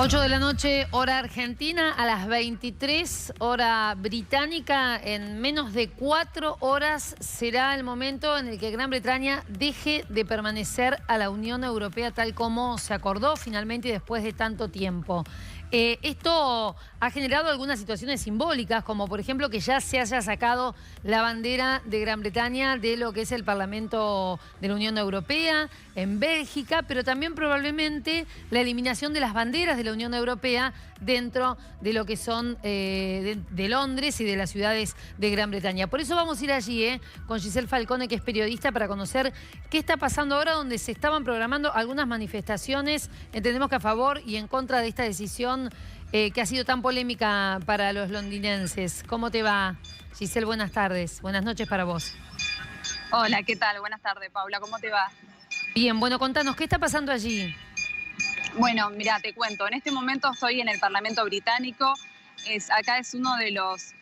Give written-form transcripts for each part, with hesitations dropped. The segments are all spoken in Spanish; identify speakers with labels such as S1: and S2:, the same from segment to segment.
S1: 8 de la noche, hora argentina, a las 23, hora británica. En menos de 4 horas será el momento en el que Gran Bretaña deje de permanecer a la Unión Europea tal como se acordó finalmente y después de tanto tiempo. Esto ha generado algunas situaciones simbólicas, como por ejemplo que ya se haya sacado la bandera de Gran Bretaña de lo que es el Parlamento de la Unión Europea en Bélgica, pero también probablemente la eliminación de las banderas de la Unión Europea dentro de lo que son de Londres y de las ciudades de Gran Bretaña. Por eso vamos a ir allí con Giselle Falcone, que es periodista, para conocer qué está pasando ahora, donde se estaban programando algunas manifestaciones, entendemos que a favor y en contra de esta decisión que ha sido tan polémica para los londinenses. ¿Cómo te va, Giselle? Buenas tardes. Buenas noches para vos.
S2: Hola, ¿qué tal? Buenas tardes, Paula. ¿Cómo te va?
S1: Bien, bueno, contanos, ¿qué está pasando allí?
S2: Bueno, mira, te cuento. En este momento estoy en el Parlamento británico. Acá es uno de los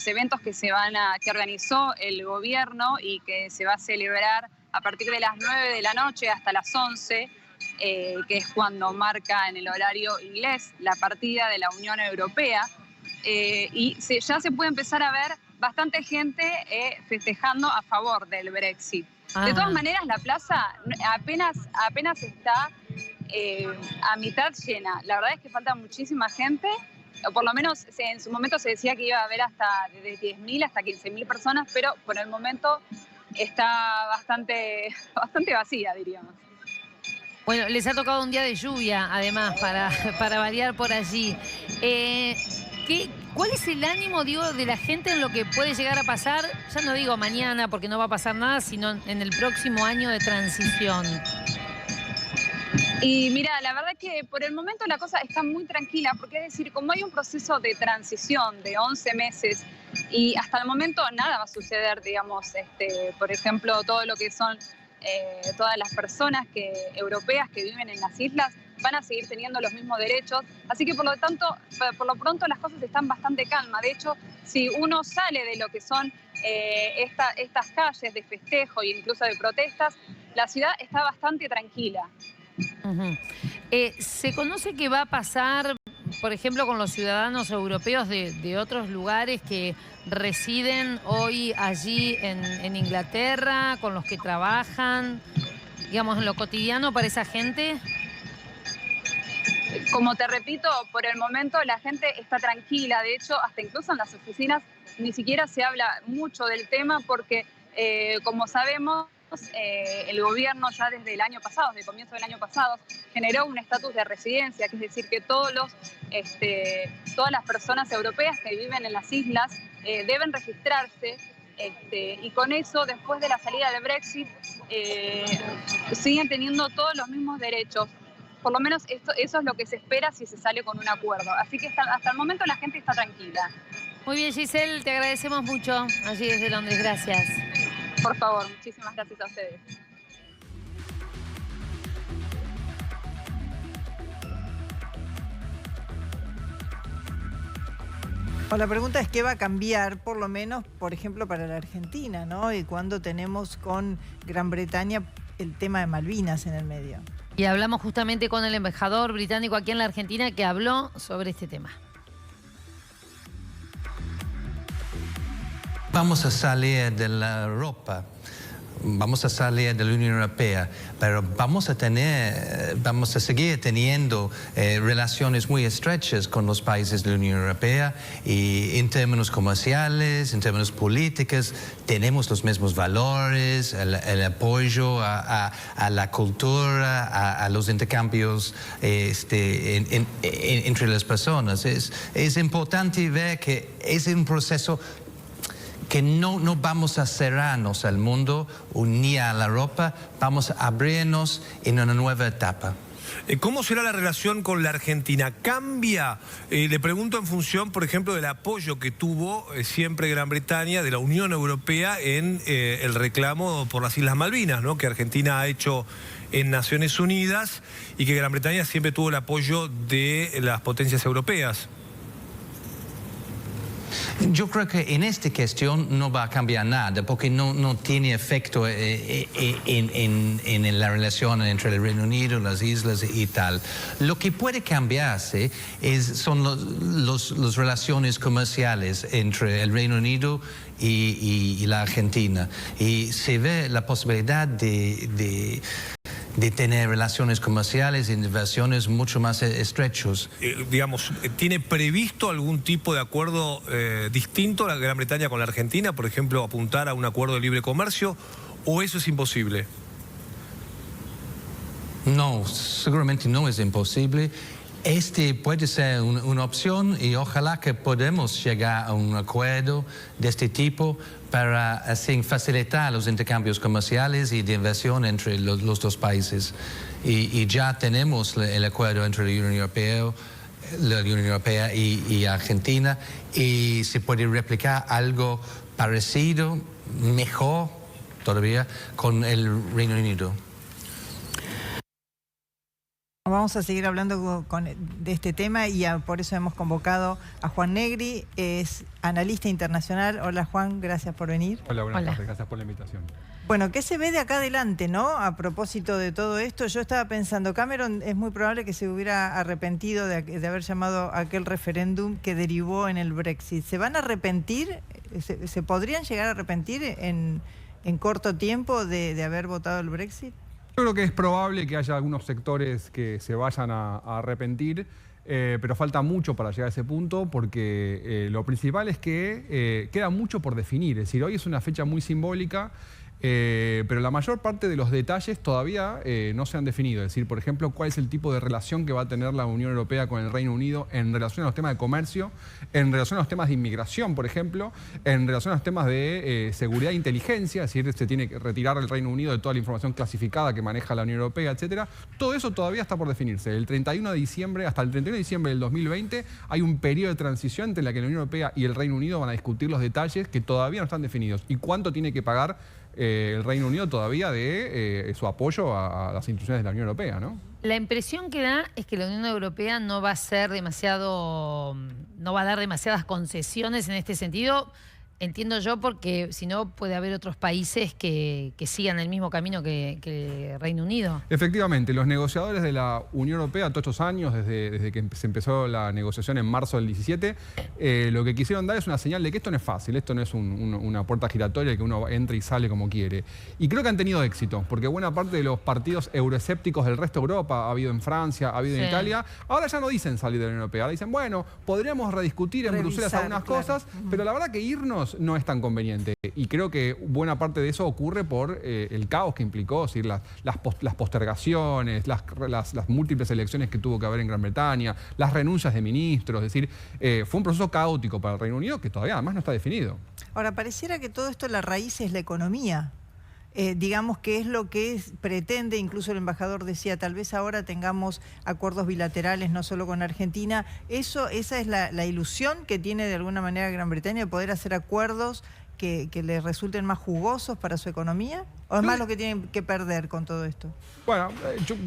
S2: eventos que que organizó el gobierno y que se va a celebrar a partir de las 9 de la noche hasta las 11, que es cuando marca en el horario inglés la partida de la Unión Europea. Ya se puede empezar a ver bastante gente festejando a favor del Brexit. De todas maneras, la plaza apenas está a mitad llena. La verdad es que falta muchísima gente, o por lo menos en su momento se decía que iba a haber hasta desde 10.000 hasta 15.000 personas, pero por el momento está bastante vacía, diríamos.
S1: Bueno, les ha tocado un día de lluvia, además, para variar por allí. ¿Cuál es el ánimo, digo, de la gente en lo que puede llegar a pasar? Ya no digo mañana, porque no va a pasar nada, sino en el próximo año de transición.
S2: Y mira, la verdad que por el momento la cosa está muy tranquila, porque es decir, como hay un proceso de transición de 11 meses y hasta el momento nada va a suceder, digamos, por ejemplo, todo lo que son todas las personas europeas que viven en las islas van a seguir teniendo los mismos derechos, así que por lo pronto las cosas están bastante calmas. De hecho, si uno sale de lo que son estas calles de festejo e incluso de protestas, la ciudad está bastante tranquila.
S1: ¿Se conoce qué va a pasar, por ejemplo, con los ciudadanos europeos de otros lugares que residen hoy allí en Inglaterra, con los que trabajan, digamos, en lo cotidiano para esa gente?
S2: Como te repito, por el momento la gente está tranquila. De hecho, hasta incluso en las oficinas ni siquiera se habla mucho del tema porque, como sabemos, el gobierno ya desde el año pasado, desde el comienzo del año pasado, generó un estatus de residencia, que es decir, que todas las personas europeas que viven en las islas deben registrarse, y con eso, después de la salida del Brexit, siguen teniendo todos los mismos derechos. Por lo menos eso es lo que se espera si se sale con un acuerdo. Así que hasta el momento la gente está tranquila.
S1: Muy bien, Giselle, te agradecemos mucho allí desde Londres. Gracias.
S2: Por favor, muchísimas gracias a ustedes.
S3: La pregunta es qué va a cambiar, por lo menos, por ejemplo, para la Argentina, ¿no? Y cuando tenemos con Gran Bretaña el tema de Malvinas en el medio.
S1: Y hablamos justamente con el embajador británico aquí en la Argentina, que habló sobre este tema.
S4: Vamos a salir de la Europa, vamos a salir de la Unión Europea, pero vamos a seguir teniendo relaciones muy estrechas con los países de la Unión Europea, y en términos comerciales, en términos políticos, tenemos los mismos valores, el apoyo a la cultura, a los intercambios entre las personas. Es importante ver que es un proceso que no vamos a cerrarnos al mundo ni a la Europa, vamos a abrirnos en una nueva etapa.
S5: ¿Cómo será la relación con la Argentina? ¿Cambia? Le pregunto en función, por ejemplo, del apoyo que tuvo siempre Gran Bretaña de la Unión Europea en el reclamo por las Islas Malvinas, ¿no? Que Argentina ha hecho en Naciones Unidas y que Gran Bretaña siempre tuvo el apoyo de las potencias europeas.
S4: Yo creo que en esta cuestión no va a cambiar nada, porque no tiene efecto en la relación entre el Reino Unido, las islas y tal. Lo que puede cambiarse son las relaciones comerciales entre el Reino Unido y la Argentina. Y se ve la posibilidad de tener relaciones comerciales e inversiones mucho más estrechos.
S5: Digamos, ¿tiene previsto algún tipo de acuerdo distinto a la Gran Bretaña con la Argentina? Por ejemplo, apuntar a un acuerdo de libre comercio, ¿o eso es imposible?
S4: No, seguramente no es imposible. Este puede ser una opción y ojalá que podamos llegar a un acuerdo de este tipo para así facilitar los intercambios comerciales y de inversión entre los dos países. Y ya tenemos el acuerdo entre la Unión Europea y Argentina, y se puede replicar algo parecido, mejor todavía, con el Reino Unido.
S3: Vamos a seguir hablando de este tema y por eso hemos convocado a Juan Negri, es analista internacional. Hola Juan, gracias por venir.
S6: Hola, buenas tardes, gracias por la invitación.
S3: Bueno, ¿qué se ve de acá adelante, no? A propósito de todo esto, yo estaba pensando, Cameron es muy probable que se hubiera arrepentido de haber llamado a aquel referéndum que derivó en el Brexit. ¿Se van a arrepentir? ¿Se podrían llegar a arrepentir en corto tiempo de haber votado el Brexit?
S6: Yo creo que es probable que haya algunos sectores que se vayan a arrepentir, pero falta mucho para llegar a ese punto, porque lo principal es que queda mucho por definir. Es decir, hoy es una fecha muy simbólica, pero la mayor parte de los detalles todavía no se han definido. Es decir, por ejemplo, cuál es el tipo de relación que va a tener la Unión Europea con el Reino Unido en relación a los temas de comercio, en relación a los temas de inmigración, por ejemplo, en relación a los temas de seguridad e inteligencia, es decir, se tiene que retirar el Reino Unido de toda la información clasificada que maneja la Unión Europea, etcétera. Todo eso todavía está por definirse. El 31 de diciembre, hasta el 31 de diciembre del 2020, hay un periodo de transición entre la que la Unión Europea y el Reino Unido van a discutir los detalles que todavía no están definidos. ¿Y cuánto tiene que pagar el Reino Unido todavía de su apoyo a las instituciones de la Unión Europea, ¿no?
S1: La impresión que da es que la Unión Europea no va a dar demasiadas concesiones en este sentido. Entiendo yo, porque si no puede haber otros países que sigan el mismo camino que Reino Unido.
S6: Efectivamente, los negociadores de la Unión Europea todos estos años, desde que se empezó la negociación en marzo del 17, lo que quisieron dar es una señal de que esto no es fácil, esto no es una puerta giratoria que uno entra y sale como quiere. Y creo que han tenido éxito, porque buena parte de los partidos euroescépticos del resto de Europa, ha habido en Francia, ha habido en Italia, ahora ya no dicen salir de la Unión Europea, ahora dicen, bueno, podríamos rediscutir en Bruselas algunas cosas, pero la verdad que irnos no es tan conveniente. Y creo que buena parte de eso ocurre por el caos que implicó, es decir, las postergaciones, las múltiples elecciones que tuvo que haber en Gran Bretaña, las renuncias de ministros, es decir, fue un proceso caótico para el Reino Unido que todavía además no está definido.
S3: Ahora, pareciera que todo esto la raíz es la economía. Digamos que es lo que pretende, incluso el embajador decía, tal vez ahora tengamos acuerdos bilaterales, no solo con Argentina. Esa es la ilusión que tiene de alguna manera Gran Bretaña, de poder hacer acuerdos que les resulten más jugosos para su economía. ¿O es más lo que tienen que perder con todo esto?
S6: Bueno,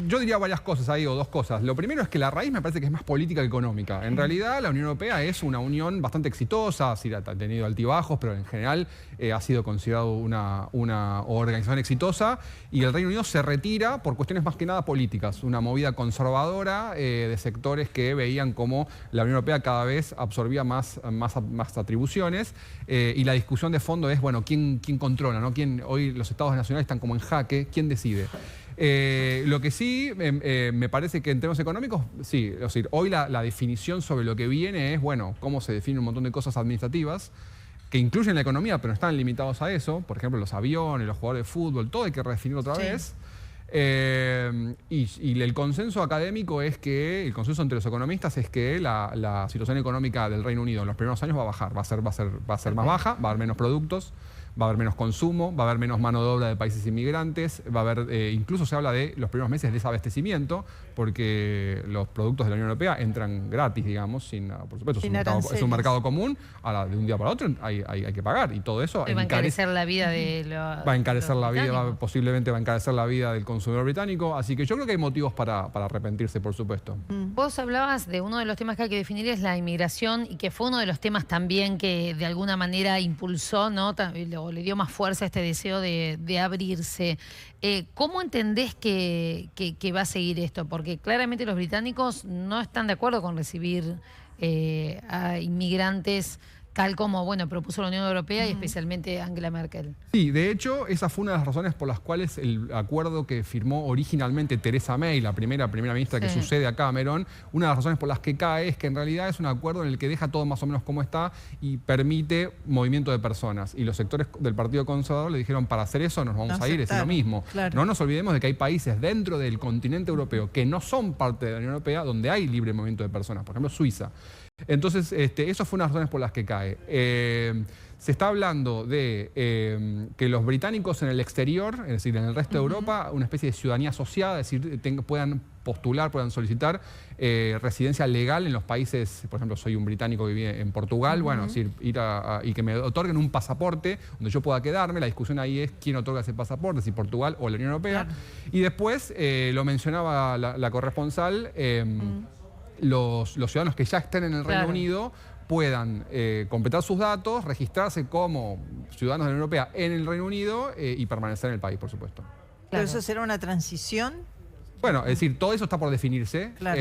S6: yo diría varias cosas ahí, o dos cosas. Lo primero es que la raíz me parece que es más política que económica. En realidad, la Unión Europea es una unión bastante exitosa, ha tenido altibajos, pero en general ha sido considerado una organización exitosa, y el Reino Unido se retira por cuestiones más que nada políticas, una movida conservadora de sectores que veían como la Unión Europea cada vez absorbía más atribuciones, y la discusión de fondo es, bueno, ¿quién controla, ¿no? Hoy los estados nacionales están como en jaque, ¿quién decide? Lo que sí, me parece que en términos económicos, sí, es decir, hoy la definición sobre lo que viene es, bueno, cómo se definen un montón de cosas administrativas que incluyen la economía, pero no están limitados a eso. Por ejemplo, los aviones, los jugadores de fútbol, todo hay que redefinir otra vez. Y el consenso académico es que, el consenso entre los economistas es que la situación económica del Reino Unido en los primeros años va a bajar, va a ser más baja, va a haber menos productos, va a haber menos consumo, va a haber menos mano de obra de países inmigrantes, va a haber, incluso se habla de los primeros meses de desabastecimiento, porque los productos de la Unión Europea entran gratis, digamos, por supuesto, es un mercado común, ahora de un día para otro hay que pagar, y todo eso
S1: va a encarecer la vida de los
S6: va a encarecer la vida, posiblemente va a encarecer la vida del consumidor británico, así que yo creo que hay motivos para arrepentirse, por supuesto.
S1: Vos hablabas de uno de los temas que hay que definir es la inmigración, y que fue uno de los temas también que de alguna manera impulsó, ¿no? O le dio más fuerza a este deseo de abrirse. ¿Cómo entendés que va a seguir esto? Porque claramente los británicos no están de acuerdo con recibir a inmigrantes tal como, bueno, propuso la Unión Europea y especialmente Angela Merkel.
S6: Sí, de hecho, esa fue una de las razones por las cuales el acuerdo que firmó originalmente Theresa May, la primera ministra que sucede a Cameron, una de las razones por las que cae es que en realidad es un acuerdo en el que deja todo más o menos como está y permite movimiento de personas. Y los sectores del Partido Conservador le dijeron, para hacer eso nos vamos a ir, es lo mismo.
S3: Claro.
S6: No nos olvidemos de que hay países dentro del continente europeo que no son parte de la Unión Europea donde hay libre movimiento de personas, por ejemplo Suiza. Entonces, eso fue una de las razones por las que cae. Se está hablando de que los británicos en el exterior, es decir, en el resto de Europa, una especie de ciudadanía asociada, es decir, puedan postular, puedan solicitar residencia legal en los países, por ejemplo, soy un británico que vive en Portugal, bueno, es decir, y que me otorguen un pasaporte donde yo pueda quedarme. La discusión ahí es quién otorga ese pasaporte, si Portugal o la Unión Europea. Claro. Y después, lo mencionaba la corresponsal, los ciudadanos que ya estén en el Reino Unido puedan completar sus datos, registrarse como ciudadanos de la Unión Europea en el Reino Unido y permanecer en el país, por supuesto.
S3: ¿Pero eso será una transición?
S6: Bueno, es decir, todo eso está por definirse.
S3: Claro.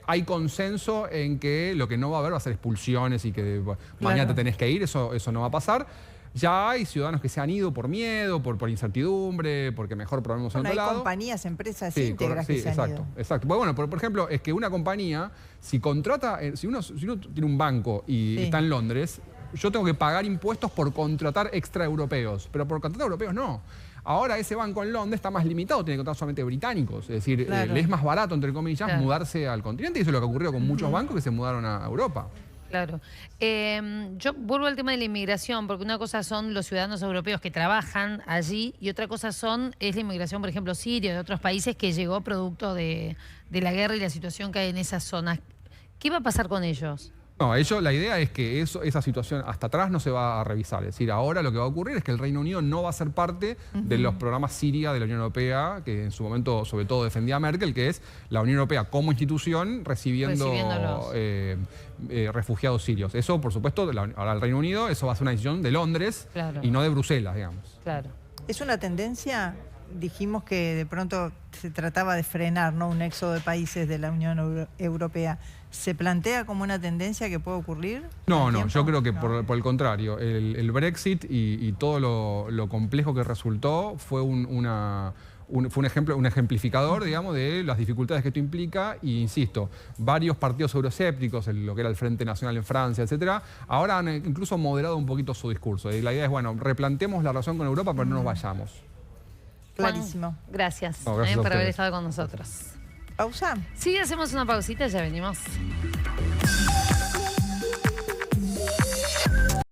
S6: Hay consenso en que lo que no va a haber va a ser expulsiones y que mañana te tenés que ir, eso no va a pasar. Ya hay ciudadanos que se han ido por miedo, por incertidumbre, porque mejor probemos en otro lado.
S3: Hay compañías, empresas íntegras que se han ido.
S6: Exacto. Bueno, por ejemplo, es que una compañía, si contrata, si uno tiene un banco y está en Londres, yo tengo que pagar impuestos por contratar extraeuropeos, pero por contratar europeos no. Ahora ese banco en Londres está más limitado, tiene que contratar solamente británicos. Es decir, le es más barato, entre comillas, mudarse al continente, y eso es lo que ocurrió con muchos bancos que se mudaron a Europa.
S1: Claro. Yo vuelvo al tema de la inmigración, porque una cosa son los ciudadanos europeos que trabajan allí y otra cosa es la inmigración, por ejemplo, siria, de otros países que llegó producto de la guerra y la situación que hay en esas zonas. ¿Qué va a pasar con ellos?
S6: No, la idea es que esa situación hasta atrás no se va a revisar. Es decir, ahora lo que va a ocurrir es que el Reino Unido no va a ser parte de los programas Siria de la Unión Europea, que en su momento sobre todo defendía Merkel, que es la Unión Europea como institución recibiendo refugiados sirios. Eso, por supuesto, ahora el Reino Unido, eso va a ser una decisión de Londres y no de Bruselas, digamos.
S1: Claro.
S3: ¿Es una tendencia? Dijimos que de pronto se trataba de frenar, ¿no?, un éxodo de países de la Unión Europea. ¿Se plantea como una tendencia que puede ocurrir?
S6: No, yo creo que por el contrario. El Brexit y todo lo complejo que resultó fue un ejemplificador, digamos, de las dificultades que esto implica. Y insisto, varios partidos euroscépticos, lo que era el Frente Nacional en Francia, etcétera, ahora han incluso moderado un poquito su discurso. Y la idea es, bueno, replanteemos la relación con Europa, pero no nos vayamos.
S3: Clarísimo.
S1: Juan, gracias,
S6: gracias
S1: por haber estado con nosotros.
S3: ¿Pausa?
S1: Sí, hacemos una pausita y ya venimos.